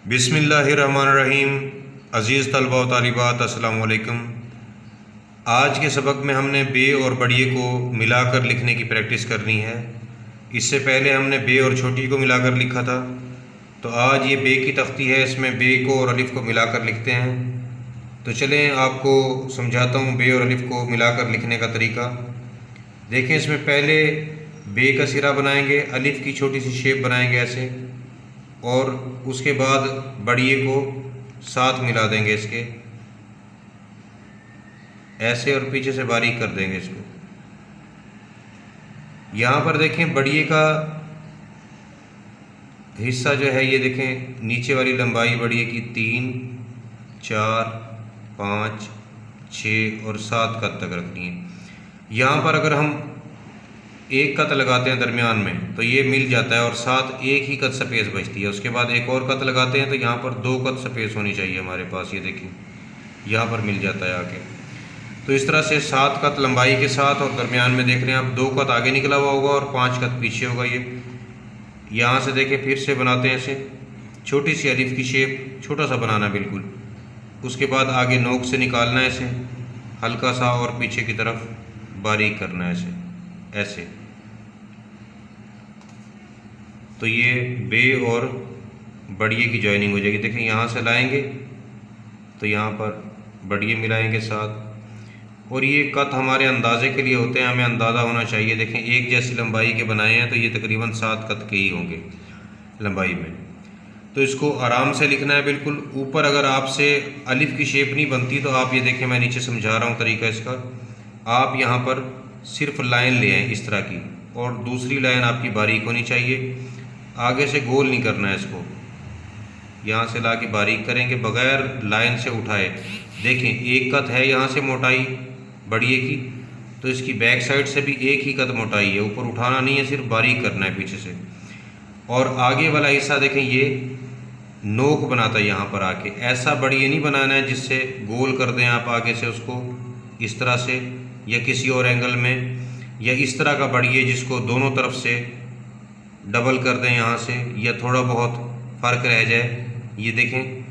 बिस्मिल्लाहिर्रहमानिर्रहीम। अज़ीज़ तलबा व तालिबात, अस्सलाम वालेकुम। आज के सबक में हमने बे और बड़िए को मिलाकर लिखने की प्रैक्टिस करनी है। इससे पहले हमने बे और छोटी को मिलाकर लिखा था, तो आज ये बे की तख्ती है, इसमें बे को और अलिफ़ को मिलाकर लिखते हैं। तो चलें आपको समझाता हूँ बे और अलिफ़ को मिलाकर लिखने का तरीका। देखें, इसमें पहले बे का सिरा बनाएंगे, अलिफ़ की छोटी सी शेप बनाएंगे ऐसे, और उसके बाद बड़िए को साथ मिला देंगे इसके ऐसे, और पीछे से बारीक कर देंगे इसको। यहाँ पर देखें, बड़िए का हिस्सा जो है ये देखें, नीचे वाली लंबाई बड़िए की 3, 4, 5, 6 और 7 कत तक रखनी है। यहाँ पर अगर हम एक कत लगाते हैं दरमियान में तो ये मिल जाता है, और साथ एक ही कत स्पेस बचती है। उसके बाद एक और कत लगाते हैं तो यहाँ पर 2 कत स्पेस होनी चाहिए हमारे पास। ये देखिए, यहाँ पर मिल जाता है आके। तो इस तरह से 7 कत लंबाई के साथ, और दरमियान में देख रहे हैं आप 2 कत आगे निकला हुआ होगा और 5 कत पीछे होगा। ये यहाँ से देखें, फिर से बनाते हैं ऐसे, छोटी सी अलिफ की शेप, छोटा सा बनाना बिल्कुल। उसके बाद आगे नोक से निकालना है ऐसे हल्का सा, और पीछे की तरफ बारीक करना है ऐसे ऐसे। तो ये बे और बड़िए की जॉइनिंग हो जाएगी। देखें, यहाँ से लाएंगे तो यहाँ पर बड़िए मिलाएंगे साथ, और ये कत हमारे अंदाजे के लिए होते हैं, हमें अंदाज़ा होना चाहिए। देखें, एक जैसी लंबाई के बनाए हैं तो ये तकरीबन 7 कत के ही होंगे लंबाई में। तो इसको आराम से लिखना है बिल्कुल। ऊपर अगर आपसे अलिफ की शेप नहीं बनती तो आप ये देखें, मैं नीचे समझा रहा हूँ तरीका इसका। आप यहाँ पर सिर्फ लाइन ले आएँ इस तरह की, और दूसरी लाइन आपकी बारीक होनी चाहिए। आगे से गोल नहीं करना है इसको, यहाँ से ला के बारीक करेंगे बग़ैर लाइन से उठाए। देखें, एक कत है यहाँ से मोटाई बड़िए की, तो इसकी बैक साइड से भी एक ही कत मोटाई है। ऊपर उठाना नहीं है, सिर्फ बारीक करना है पीछे से। और आगे वाला हिस्सा देखें, ये नोक बनाता है यहाँ पर आके। ऐसा बड़िए नहीं बनाना है जिससे गोल कर दें आप आगे से उसको इस तरह से, या किसी और एंगल में, या इस तरह का बड़िए जिसको दोनों तरफ से डबल कर दें यहाँ से, या थोड़ा बहुत फ़र्क रह जाए। ये देखें,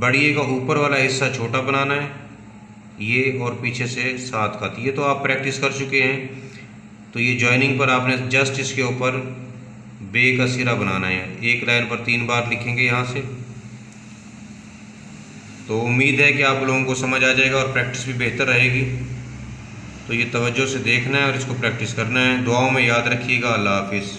बड़िए का ऊपर वाला हिस्सा छोटा बनाना है ये, और पीछे से 7 कत। ये तो आप प्रैक्टिस कर चुके हैं। तो ये जॉइनिंग पर आपने जस्ट इसके ऊपर बे का सिरा बनाना है। एक लाइन पर 3 बार लिखेंगे यहाँ से। तो उम्मीद है कि आप लोगों को समझ आ जाएगा और प्रैक्टिस भी बेहतर रहेगी। तो ये तवज्जो से देखना है और इसको प्रैक्टिस करना है। दुआओं में याद रखिएगा। अल्लाह हाफिज़।